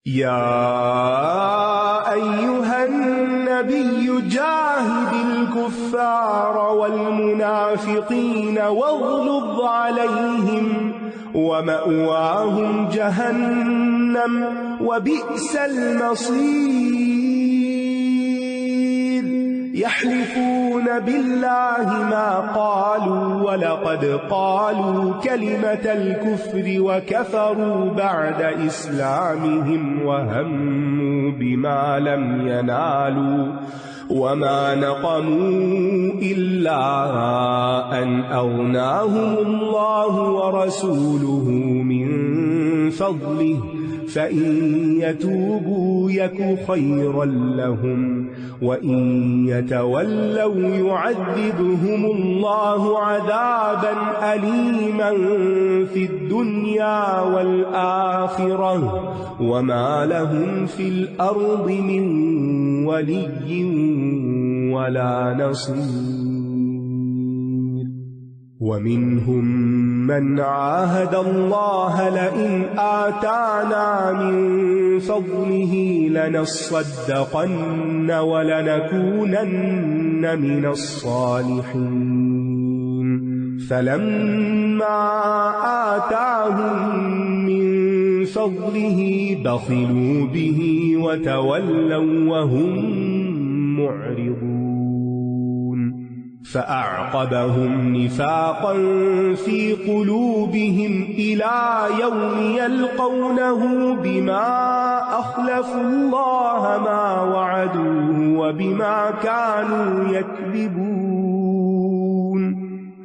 يا أيها النبي جاهد الكفار والمنافقين واغلظ عليهم ومأواهم جهنم وبئس المصير يحلفون بالله ما قالوا ولقد قالوا كلمة الكفر وكفروا بعد إسلامهم وهموا بما لم ينالوا وما نقموا إلا أن أغناهم الله ورسوله من فضله فإن يتوبوا يك خيرا لهم وإن يتولوا يعذبهم الله عذابا أليما في الدنيا والآخرة وما لهم في الأرض من ولي ولا نصير ومنهم من عاهد الله لئن آتانا من فضله لنصدقن ولنكونن من الصالحين فلما آتاهم من فضله بخلوا به وتولوا وهم معرضون فأعقبهم نفاقا في قلوبهم إلى يوم يلقونه بما أخلفوا الله ما وعدوه وبما كانوا يكذبون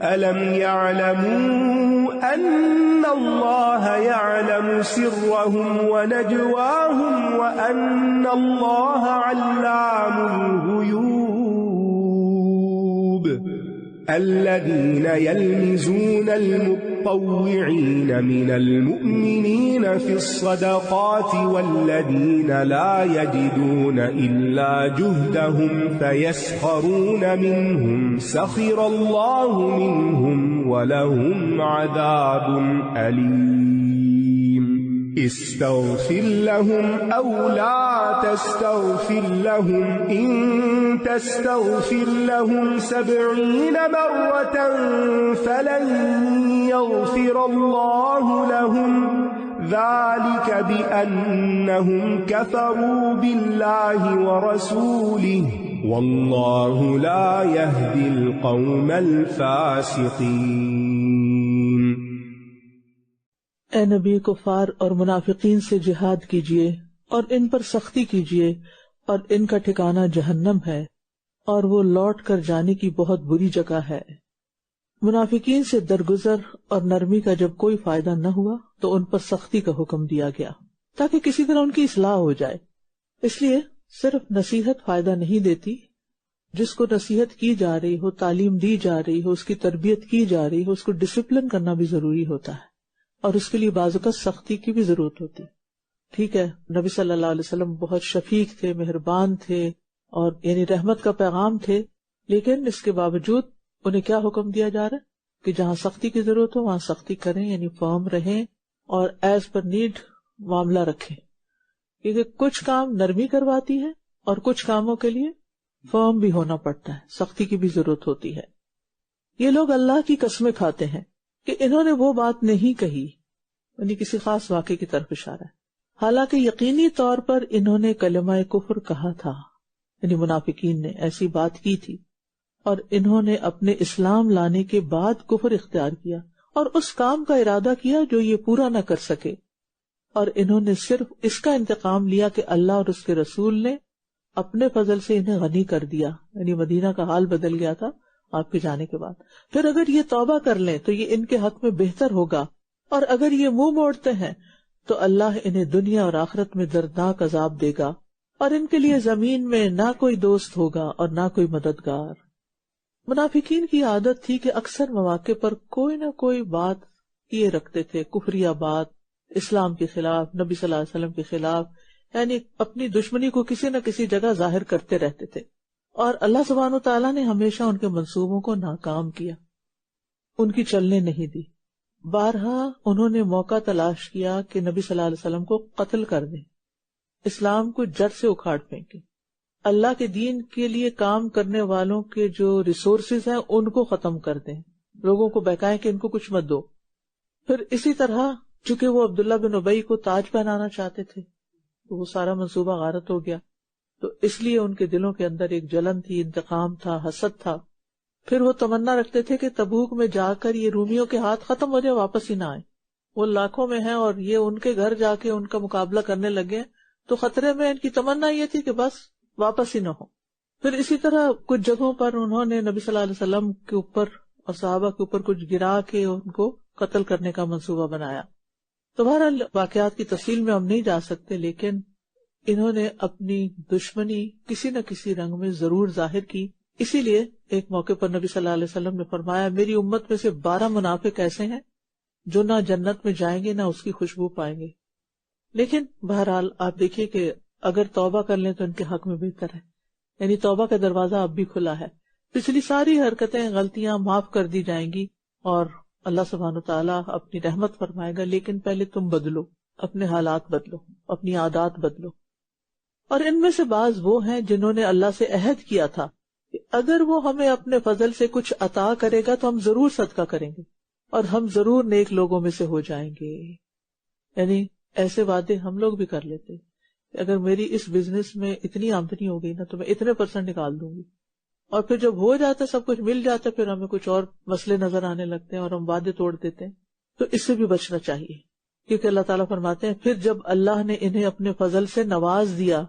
ألم يعلموا أن الله يعلم سرهم ونجواهم وأن الله علام الغيوب الذين يلمزون المطوعين من المؤمنين في الصدقات والذين لا يجدون إلا جهدهم فيسخرون منهم سخر الله منهم ولهم عذاب أليم استغفر لهم أو لا تستغفر لهم إن تستغفر لهم 70 مرة فلن يغفر الله لهم ذلك بأنهم كفروا بالله ورسوله والله لا يهدي القوم الفاسقين۔ اے نبی، کفار اور منافقین سے جہاد کیجیے اور ان پر سختی کیجیے اور ان کا ٹھکانہ جہنم ہے اور وہ لوٹ کر جانے کی بہت بری جگہ ہے۔ منافقین سے درگزر اور نرمی کا جب کوئی فائدہ نہ ہوا تو ان پر سختی کا حکم دیا گیا تاکہ کسی طرح ان کی اصلاح ہو جائے۔ اس لیے صرف نصیحت فائدہ نہیں دیتی، جس کو نصیحت کی جا رہی ہو، تعلیم دی جا رہی ہو، اس کی تربیت کی جا رہی ہو، اس کو ڈسپلن کرنا بھی ضروری ہوتا ہے اور اس کے لیے بعض اوقات سختی کی بھی ضرورت ہوتی۔ ٹھیک ہے، نبی صلی اللہ علیہ وسلم بہت شفیق تھے، مہربان تھے اور یعنی رحمت کا پیغام تھے، لیکن اس کے باوجود انہیں کیا حکم دیا جا رہا ہے کہ جہاں سختی کی ضرورت ہو وہاں سختی کریں، یعنی فرم رہیں اور ایز پر نیڈ معاملہ رکھیں، کیونکہ کچھ کام نرمی کرواتی ہے اور کچھ کاموں کے لیے فرم بھی ہونا پڑتا ہے، سختی کی بھی ضرورت ہوتی ہے۔ یہ لوگ اللہ کی قسمیں کھاتے ہیں کہ انہوں نے وہ بات نہیں کہی، یعنی کسی خاص واقعے کی طرف اشارہ ہے، حالانکہ یقینی طور پر انہوں نے کلمہ کفر کہا تھا، یعنی منافقین نے ایسی بات کی تھی اور انہوں نے اپنے اسلام لانے کے بعد کفر اختیار کیا اور اس کام کا ارادہ کیا جو یہ پورا نہ کر سکے، اور انہوں نے صرف اس کا انتقام لیا کہ اللہ اور اس کے رسول نے اپنے فضل سے انہیں غنی کر دیا، یعنی مدینہ کا حال بدل گیا تھا آپ کے جانے کے بعد۔ پھر اگر یہ توبہ کر لیں تو یہ ان کے حق میں بہتر ہوگا، اور اگر یہ منہ موڑتے ہیں تو اللہ انہیں دنیا اور آخرت میں دردناک عذاب دے گا، اور ان کے لیے زمین میں نہ کوئی دوست ہوگا اور نہ کوئی مددگار۔ منافقین کی عادت تھی کہ اکثر مواقع پر کوئی نہ کوئی بات یہ رکھتے تھے، کفریہ بات، اسلام کے خلاف، نبی صلی اللہ علیہ وسلم کے خلاف، یعنی اپنی دشمنی کو کسی نہ کسی جگہ ظاہر کرتے رہتے تھے، اور اللہ سبحانہ وتعالیٰ نے ہمیشہ ان کے منصوبوں کو ناکام کیا، ان کی چلنے نہیں دی۔ بارہا انہوں نے موقع تلاش کیا کہ نبی صلی اللہ علیہ وسلم کو قتل کر دیں، اسلام کو جڑ سے اکھاڑ پھینکیں، اللہ کے دین کے لیے کام کرنے والوں کے جو ریسورسز ہیں ان کو ختم کر دیں، لوگوں کو بہکائیں کہ ان کو کچھ مت دو۔ پھر اسی طرح چونکہ وہ عبداللہ بن ابی کو تاج پہنانا چاہتے تھے تو وہ سارا منصوبہ غارت ہو گیا، تو اس لیے ان کے دلوں کے اندر ایک جلن تھی، انتقام تھا، حسد تھا۔ پھر وہ تمنا رکھتے تھے کہ تبوک میں جا کر یہ رومیوں کے ہاتھ ختم ہو جائے، واپس ہی نہ آئے۔ وہ لاکھوں میں ہیں اور یہ ان کے گھر جا کے ان کا مقابلہ کرنے لگے، تو خطرے میں ان کی تمنا یہ تھی کہ بس واپس ہی نہ ہو۔ پھر اسی طرح کچھ جگہوں پر انہوں نے نبی صلی اللہ علیہ وسلم کے اوپر اور صحابہ کے اوپر کچھ گرا کے ان کو قتل کرنے کا منصوبہ بنایا۔ تو بہرحال واقعات کی تفصیل میں ہم نہیں جا سکتے، لیکن انہوں نے اپنی دشمنی کسی نہ کسی رنگ میں ضرور ظاہر کی۔ اسی لیے ایک موقع پر نبی صلی اللہ علیہ وسلم نے فرمایا، میری امت میں سے 12 منافق ایسے ہیں جو نہ جنت میں جائیں گے نہ اس کی خوشبو پائیں گے۔ لیکن بہرحال آپ دیکھیے کہ اگر توبہ کر لیں تو ان کے حق میں بہتر ہے، یعنی توبہ کا دروازہ اب بھی کھلا ہے، پچھلی ساری حرکتیں، غلطیاں معاف کر دی جائیں گی اور اللہ سبحانہ وتعالیٰ اپنی رحمت فرمائے گا۔ لیکن پہلے تم بدلو، اپنے حالات بدلو، اپنی عادات بدلو۔ اور ان میں سے بعض وہ ہیں جنہوں نے اللہ سے عہد کیا تھا کہ اگر وہ ہمیں اپنے فضل سے کچھ عطا کرے گا تو ہم ضرور صدقہ کریں گے اور ہم ضرور نیک لوگوں میں سے ہو جائیں گے۔ یعنی ایسے وعدے ہم لوگ بھی کر لیتے کہ اگر میری اس بزنس میں اتنی آمدنی ہو گئی نا تو میں اتنے % نکال دوں گی، اور پھر جب ہو جاتا سب کچھ مل جاتا پھر ہمیں کچھ اور مسئلے نظر آنے لگتے ہیں اور ہم وعدے توڑ دیتے ہیں۔ تو اس سے بھی بچنا چاہیے، کیونکہ اللہ تعالیٰ فرماتے ہیں پھر جب اللہ نے انہیں اپنے فضل سے نواز دیا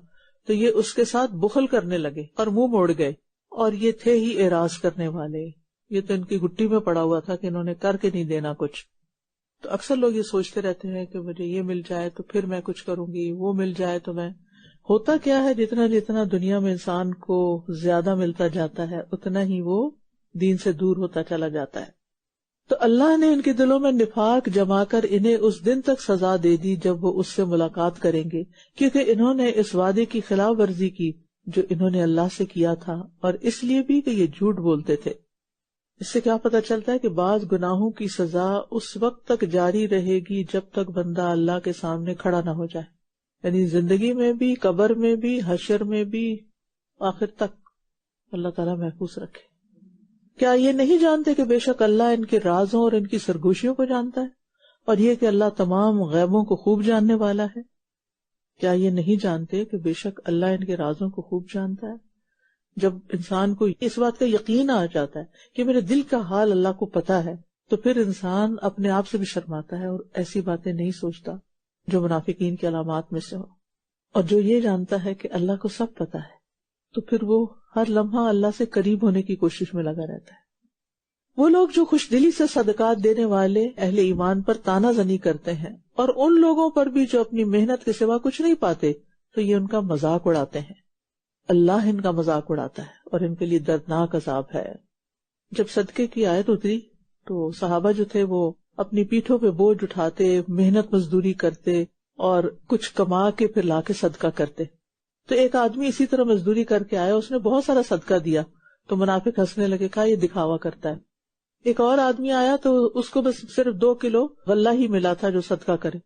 تو یہ اس کے ساتھ بخل کرنے لگے اور منہ موڑ گئے، اور یہ تھے ہی اعراض کرنے والے۔ یہ تو ان کی گٹی میں پڑا ہوا تھا کہ انہوں نے کر کے نہیں دینا کچھ۔ تو اکثر لوگ یہ سوچتے رہتے ہیں کہ مجھے یہ مل جائے تو پھر میں کچھ کروں گی، وہ مل جائے تو میں۔ ہوتا کیا ہے، جتنا جتنا دنیا میں انسان کو زیادہ ملتا جاتا ہے اتنا ہی وہ دین سے دور ہوتا چلا جاتا ہے۔ تو اللہ نے ان کے دلوں میں نفاق جما کر انہیں اس دن تک سزا دے دی جب وہ اس سے ملاقات کریں گے، کیونکہ انہوں نے اس وعدے کی خلاف ورزی کی جو انہوں نے اللہ سے کیا تھا، اور اس لیے بھی کہ یہ جھوٹ بولتے تھے۔ اس سے کیا پتہ چلتا ہے کہ بعض گناہوں کی سزا اس وقت تک جاری رہے گی جب تک بندہ اللہ کے سامنے کھڑا نہ ہو جائے، یعنی زندگی میں بھی، قبر میں بھی، حشر میں بھی، آخر تک اللہ تعالیٰ محفوظ رکھے۔ کیا یہ نہیں جانتے کہ بے شک اللہ ان کے رازوں اور ان کی سرگوشیوں کو جانتا ہے، اور یہ کہ اللہ تمام غیبوں کو خوب جاننے والا ہے؟ کیا یہ نہیں جانتے کہ بے شک اللہ ان کے رازوں کو خوب جانتا ہے؟ جب انسان کو اس بات کا یقین آ جاتا ہے کہ میرے دل کا حال اللہ کو پتا ہے، تو پھر انسان اپنے آپ سے بھی شرماتا ہے اور ایسی باتیں نہیں سوچتا جو منافقین کی علامات میں سے ہو۔ اور جو یہ جانتا ہے کہ اللہ کو سب پتا ہے تو پھر وہ ہر لمحہ اللہ سے قریب ہونے کی کوشش میں لگا رہتا ہے۔ وہ لوگ جو خوش دلی سے صدقات دینے والے اہل ایمان پر تانا زنی کرتے ہیں اور ان لوگوں پر بھی جو اپنی محنت کے سوا کچھ نہیں پاتے، تو یہ ان کا مذاق اڑاتے ہیں۔ اللہ ان کا مذاق اڑاتا ہے اور ان کے لیے دردناک عذاب ہے۔ جب صدقے کی آیت اتری تو صحابہ جو تھے وہ اپنی پیٹھوں پہ بوجھ اٹھاتے، محنت مزدوری کرتے اور کچھ کما کے پھر لا کے صدقہ کرتے۔ تو ایک آدمی اسی طرح مزدوری کر کے آیا، اس نے بہت سارا صدقہ دیا تو منافق ہنسنے لگے، کہا یہ دکھاوا کرتا ہے۔ ایک اور آدمی آیا تو اس کو بس صرف 2 کلو غلہ ہی ملا تھا جو صدقہ کرے،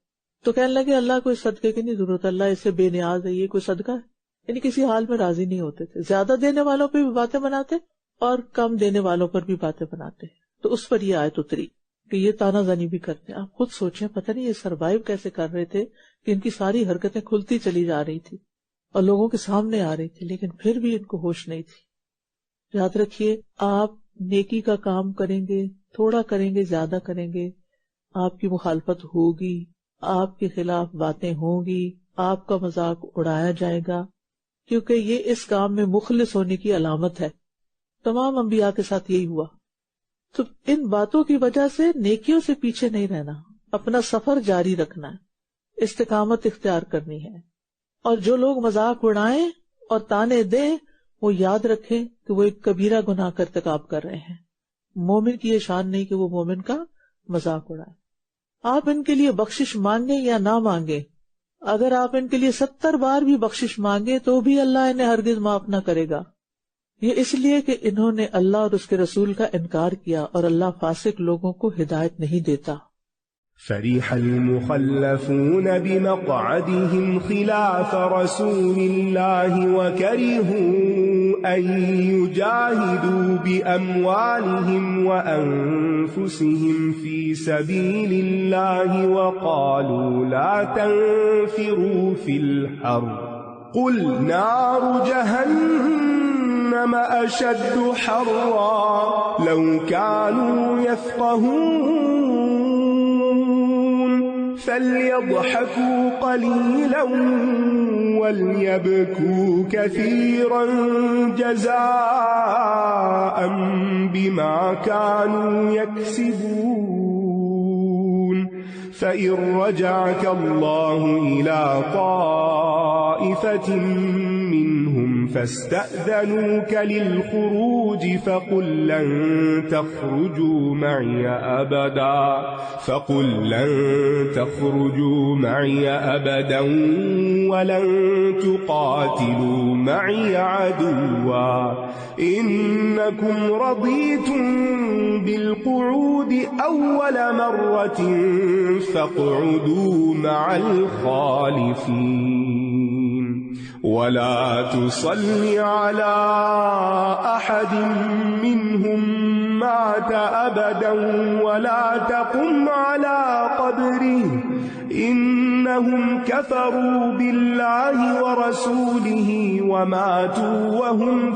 تو کہنے لگے اللہ کو اس صدقے کی نہیں ضرورت، اللہ اس سے بے نیاز ہے، یہ کوئی صدقہ ہے؟ یعنی کسی حال میں راضی نہیں ہوتے تھے، زیادہ دینے والوں پہ بھی باتیں بناتے اور کم دینے والوں پر بھی باتیں بناتے۔ تو اس پر یہ آیت اتری کہ یہ تانا زنی بھی کرتے ہیں۔ آپ خود سوچیں، پتہ نہیں یہ سروائیو کیسے کر رہے تھے کہ ان کی ساری حرکتیں کھلتی چلی جا رہی تھی اور لوگوں کے سامنے آ رہی تھی، لیکن پھر بھی ان کو ہوش نہیں تھی۔ یاد رکھیے، آپ نیکی کا کام کریں گے، تھوڑا کریں گے، زیادہ کریں گے، آپ کی مخالفت ہوگی، آپ کے خلاف باتیں ہوں گی، آپ کا مذاق اڑایا جائے گا، کیونکہ یہ اس کام میں مخلص ہونے کی علامت ہے۔ تمام انبیاء کے ساتھ یہی ہوا۔ تو ان باتوں کی وجہ سے نیکیوں سے پیچھے نہیں رہنا، اپنا سفر جاری رکھنا ہے، استقامت اختیار کرنی ہے۔ اور جو لوگ مذاق اڑائیں اور تانے دیں وہ یاد رکھیں کہ وہ ایک کبیرہ گناہ کا ارتکاب کر رہے ہیں۔ مومن کی یہ شان نہیں کہ وہ مومن کا مذاق اڑائے۔ آپ ان کے لیے بخشش مانگیں یا نہ مانگیں، اگر آپ ان کے لیے 70 بار بھی بخشش مانگے تو بھی اللہ انہیں ہرگز معاف نہ کرے گا۔ یہ اس لیے کہ انہوں نے اللہ اور اس کے رسول کا انکار کیا، اور اللہ فاسق لوگوں کو ہدایت نہیں دیتا۔ فرح المخلفون بمقعدهم خلاف رسول الله وكرهوا أن يجاهدوا بأموالهم وأنفسهم في سبيل الله وقالوا لا تنفروا في الحر قل نار جهنم أشد حرا لو كانوا يفقهون فليضحكوا قليلا وليبكوا كثيرا جزاء بما كانوا يكسبون فإن رجعك الله إلى طائفة منهم فاستأذنوك للخروج فقل لن تخرجوا معي أبدا ولن تقاتلوا معي عدوا إنكم رضيتم بالقعود أول مرة فاقعدوا مع الخالفين ولا تصل على أحد منهم مات أبدا ولا تقم على قبره إنهم كفروا بالله ورسوله وماتوا وهم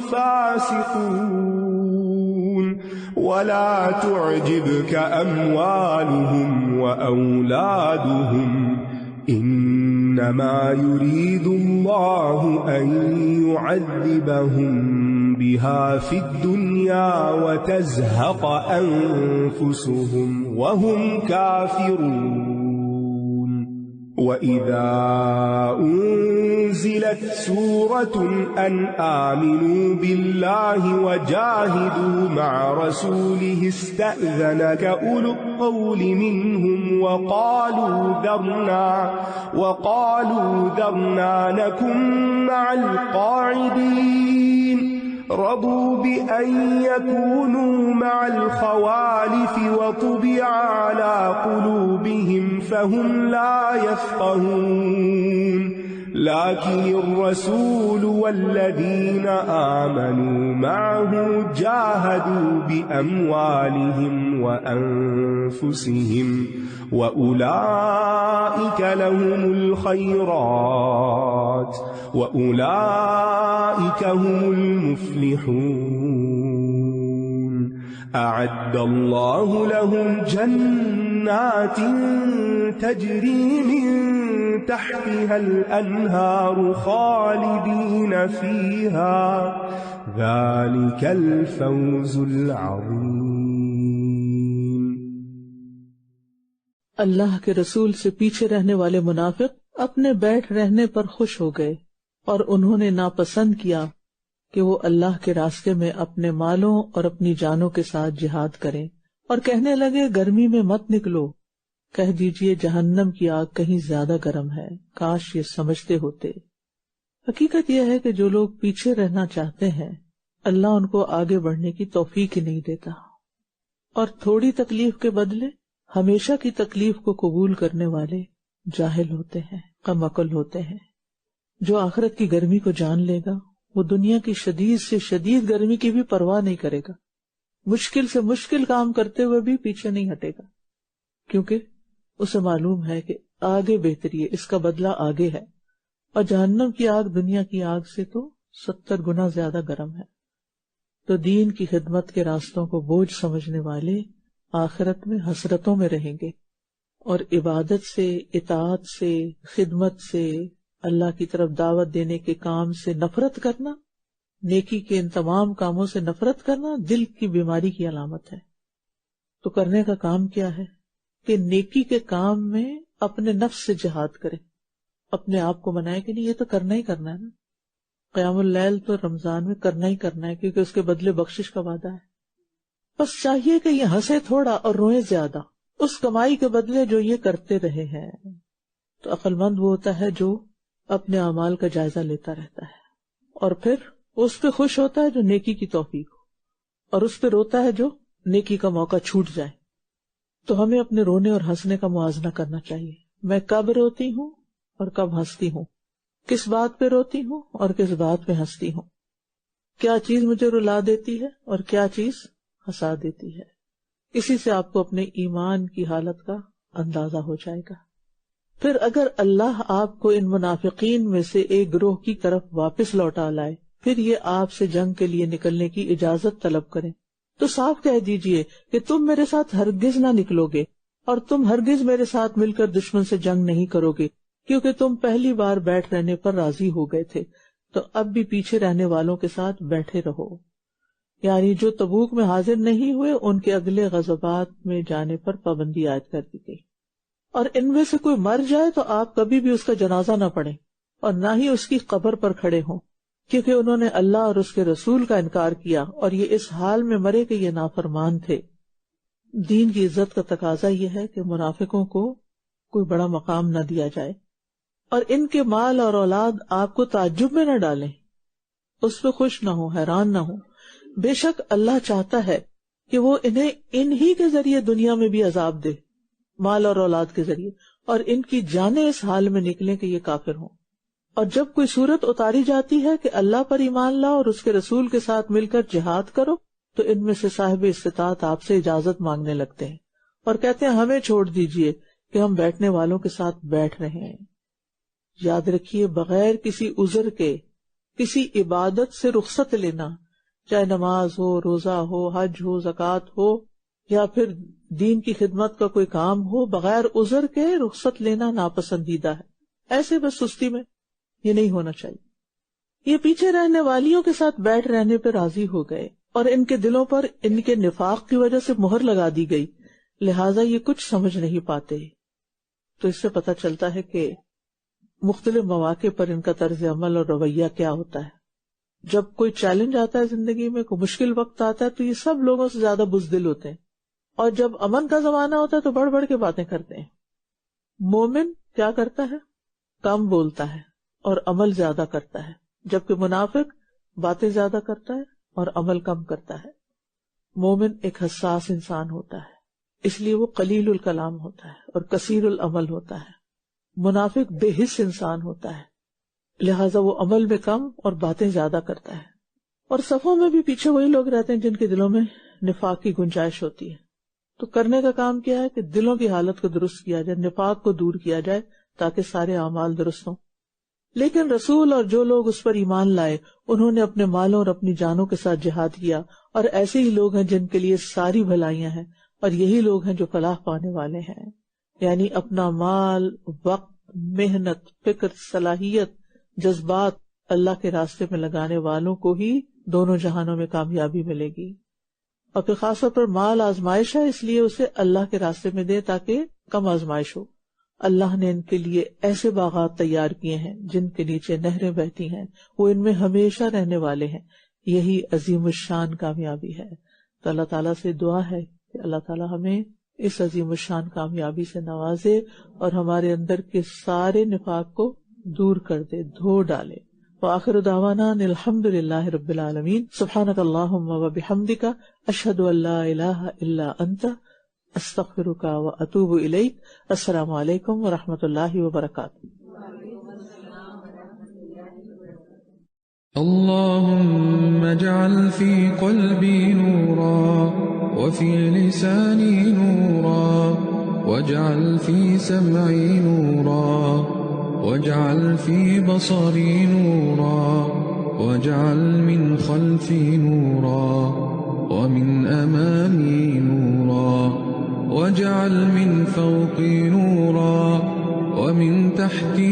فاسقون ولا تعجبك أموالهم وأولادهم إنما يريد الله أن يعذبهم بها في الدنيا وتزهق أنفسهم وهم كافرون وإذا أنزلت سورة أن آمنوا بالله وجاهدوا مع رسوله استأذنك أولو الطول منهم وقالوا ذرنا نكن مع القاعدين رضوا بأن يكونوا مع الخوالف وطبع على قلوبهم فهم لا يفقهون لكن الرسول والذين آمنوا معه جاهدوا بأموالهم وأنفسهم وأولئك لهم الخيرات وأولئك هم المفلحون أعد الله لهم جنات تجري من تحتها الأنهار خالدين فيها ذلك الفوز العظيم. اللہ کے رسول سے پیچھے رہنے والے منافق اپنے بیٹھ رہنے پر خوش ہو گئے اور انہوں نے ناپسند کیا کہ وہ اللہ کے راستے میں اپنے مالوں اور اپنی جانوں کے ساتھ جہاد کریں، اور کہنے لگے گرمی میں مت نکلو، کہہ دیجئے جہنم کی آگ کہیں زیادہ گرم ہے، کاش یہ سمجھتے ہوتے۔ حقیقت یہ ہے کہ جو لوگ پیچھے رہنا چاہتے ہیں اللہ ان کو آگے بڑھنے کی توفیق ہی نہیں دیتا، اور تھوڑی تکلیف کے بدلے ہمیشہ کی تکلیف کو قبول کرنے والے جاہل ہوتے ہیں، کم عقل ہوتے ہیں۔ جو آخرت کی گرمی کو جان لے گا وہ دنیا کی شدید سے شدید گرمی کی بھی پرواہ نہیں کرے گا، مشکل سے مشکل کام کرتے ہوئے بھی پیچھے نہیں ہٹے گا، کیونکہ اسے معلوم ہے کہ آگے بہتری ہے، اس کا بدلہ آگے ہے، اور جہنم کی آگ دنیا کی آگ سے تو 70 گنا زیادہ گرم ہے۔ تو دین کی خدمت کے راستوں کو بوجھ سمجھنے والے آخرت میں حسرتوں میں رہیں گے، اور عبادت سے، اطاعت سے، خدمت سے، اللہ کی طرف دعوت دینے کے کام سے نفرت کرنا، نیکی کے ان تمام کاموں سے نفرت کرنا دل کی بیماری کی علامت ہے۔ تو کرنے کا کام کیا ہے کہ نیکی کے کام میں اپنے نفس سے جہاد کرے، اپنے آپ کو منائے کہ نہیں یہ تو کرنا ہی کرنا ہے نا، قیام اللیل تو رمضان میں کرنا ہی کرنا ہے کیونکہ اس کے بدلے بخشش کا وعدہ ہے۔ بس چاہیے کہ یہ ہنسے تھوڑا اور روئے زیادہ اس کمائی کے بدلے جو یہ کرتے رہے ہیں۔ تو عقل مند وہ ہوتا ہے جو اپنے اعمال کا جائزہ لیتا رہتا ہے، اور پھر اس پہ خوش ہوتا ہے جو نیکی کی توفیق ہو، اور اس پہ روتا ہے جو نیکی کا موقع چھوٹ جائے۔ تو ہمیں اپنے رونے اور ہنسنے کا موازنہ کرنا چاہیے. میں کب روتی ہوں اور کب ہنستی ہوں، کس بات پہ روتی ہوں اور کس بات پہ ہنستی ہوں، کیا چیز مجھے رلا دیتی ہے اور کیا چیز ہنسا دیتی ہے. اسی سے آپ کو اپنے ایمان کی حالت کا اندازہ ہو جائے گا. پھر اگر اللہ آپ کو ان منافقین میں سے ایک گروہ کی طرف واپس لوٹا لائے، پھر یہ آپ سے جنگ کے لیے نکلنے کی اجازت طلب کریں، تو صاف کہہ دیجئے کہ تم میرے ساتھ ہرگز نہ نکلو گے اور تم ہرگز میرے ساتھ مل کر دشمن سے جنگ نہیں کرو گے، کیونکہ تم پہلی بار بیٹھ رہنے پر راضی ہو گئے تھے، تو اب بھی پیچھے رہنے والوں کے ساتھ بیٹھے رہو. یعنی جو تبوک میں حاضر نہیں ہوئے ان کے اگلے غزوات میں جانے پر پابندی عائد کر دی گئی. اور ان میں سے کوئی مر جائے تو آپ کبھی بھی اس کا جنازہ نہ پڑھیں اور نہ ہی اس کی قبر پر کھڑے ہوں، کیونکہ انہوں نے اللہ اور اس کے رسول کا انکار کیا اور یہ اس حال میں مرے کہ یہ نافرمان تھے. دین کی عزت کا تقاضا یہ ہے کہ منافقوں کو کوئی بڑا مقام نہ دیا جائے، اور ان کے مال اور اولاد آپ کو تعجب میں نہ ڈالیں، اس پہ خوش نہ ہو، حیران نہ ہو. بے شک اللہ چاہتا ہے کہ وہ انہیں انہی کے ذریعے دنیا میں بھی عذاب دے، مال اور اولاد کے ذریعے، اور ان کی جانیں اس حال میں نکلیں کہ یہ کافر ہوں. اور جب کوئی صورت اتاری جاتی ہے کہ اللہ پر ایمان لاؤ اور اس کے رسول کے ساتھ مل کر جہاد کرو، تو ان میں سے صاحب استطاعت آپ سے اجازت مانگنے لگتے ہیں اور کہتے ہیں ہمیں چھوڑ دیجئے کہ ہم بیٹھنے والوں کے ساتھ بیٹھ رہے ہیں. یاد رکھیے بغیر کسی عذر کے کسی عبادت سے رخصت لینا، چاہے نماز ہو، روزہ ہو، حج ہو، زکوٰۃ ہو، یا پھر دین کی خدمت کا کوئی کام ہو، بغیر عذر کے رخصت لینا ناپسندیدہ ہے. ایسے بس سستی میں یہ نہیں ہونا چاہیے. یہ پیچھے رہنے والیوں کے ساتھ بیٹھ رہنے پہ راضی ہو گئے اور ان کے دلوں پر ان کے نفاق کی وجہ سے مہر لگا دی گئی، لہٰذا یہ کچھ سمجھ نہیں پاتے. تو اس سے پتہ چلتا ہے کہ مختلف مواقع پر ان کا طرز عمل اور رویہ کیا ہوتا ہے. جب کوئی چیلنج آتا ہے زندگی میں، کوئی مشکل وقت آتا ہے، تو یہ سب لوگوں سے زیادہ بزدل ہوتے ہیں، اور جب امن کا زمانہ ہوتا ہے تو بڑھ بڑھ کے باتیں کرتے ہیں. مومن کیا کرتا ہے؟ کم بولتا ہے اور عمل زیادہ کرتا ہے، جبکہ منافق باتیں زیادہ کرتا ہے اور عمل کم کرتا ہے. مومن ایک حساس انسان ہوتا ہے، اس لیے وہ قلیل الکلام ہوتا ہے اور کثیر العمل ہوتا ہے. منافق بے حس انسان ہوتا ہے، لہٰذا وہ عمل میں کم اور باتیں زیادہ کرتا ہے. اور صفوں میں بھی پیچھے وہی لوگ رہتے ہیں جن کے دلوں میں نفاق کی گنجائش ہوتی ہے. تو کرنے کا کام کیا ہے کہ دلوں کی حالت کو درست کیا جائے، نفاق کو دور کیا جائے تاکہ سارے اعمال درست ہوں. لیکن رسول اور جو لوگ اس پر ایمان لائے انہوں نے اپنے مالوں اور اپنی جانوں کے ساتھ جہاد کیا، اور ایسے ہی لوگ ہیں جن کے لیے ساری بھلائیاں ہیں، اور یہی لوگ ہیں جو فلاح پانے والے ہیں. یعنی اپنا مال، وقت، محنت، فکر، صلاحیت، جذبات اللہ کے راستے میں لگانے والوں کو ہی دونوں جہانوں میں کامیابی ملے گی. اور پھر خاص طور پر مال آزمائش ہے، اس لیے اسے اللہ کے راستے میں دے تاکہ کم آزمائش ہو. اللہ نے ان کے لیے ایسے باغات تیار کیے ہیں جن کے نیچے نہریں بہتی ہیں، وہ ان میں ہمیشہ رہنے والے ہیں. یہی عظیم الشان کامیابی ہے. تو اللہ تعالیٰ سے دعا ہے کہ اللہ تعالیٰ ہمیں اس عظیم الشان کامیابی سے نوازے اور ہمارے اندر کے سارے نفاق کو دور کر دے، دھو ڈالے. وآخر دعوانا ان الحمد للہ رب العالمین. سبحانک اللہم وبحمدک، اشہد ان لا الہ الا انت، استغفرک واتوب الیک. السلام علیکم ورحمۃ اللہ وبرکاتہ. اللهم اجعل في قلبي نورا وفي لساني نورا واجعل في سمعي نورا واجعل في بصري نورا واجعل من خلفي نورا ومن أمامي نورا واجعل من فوقي نورا ومن تحتي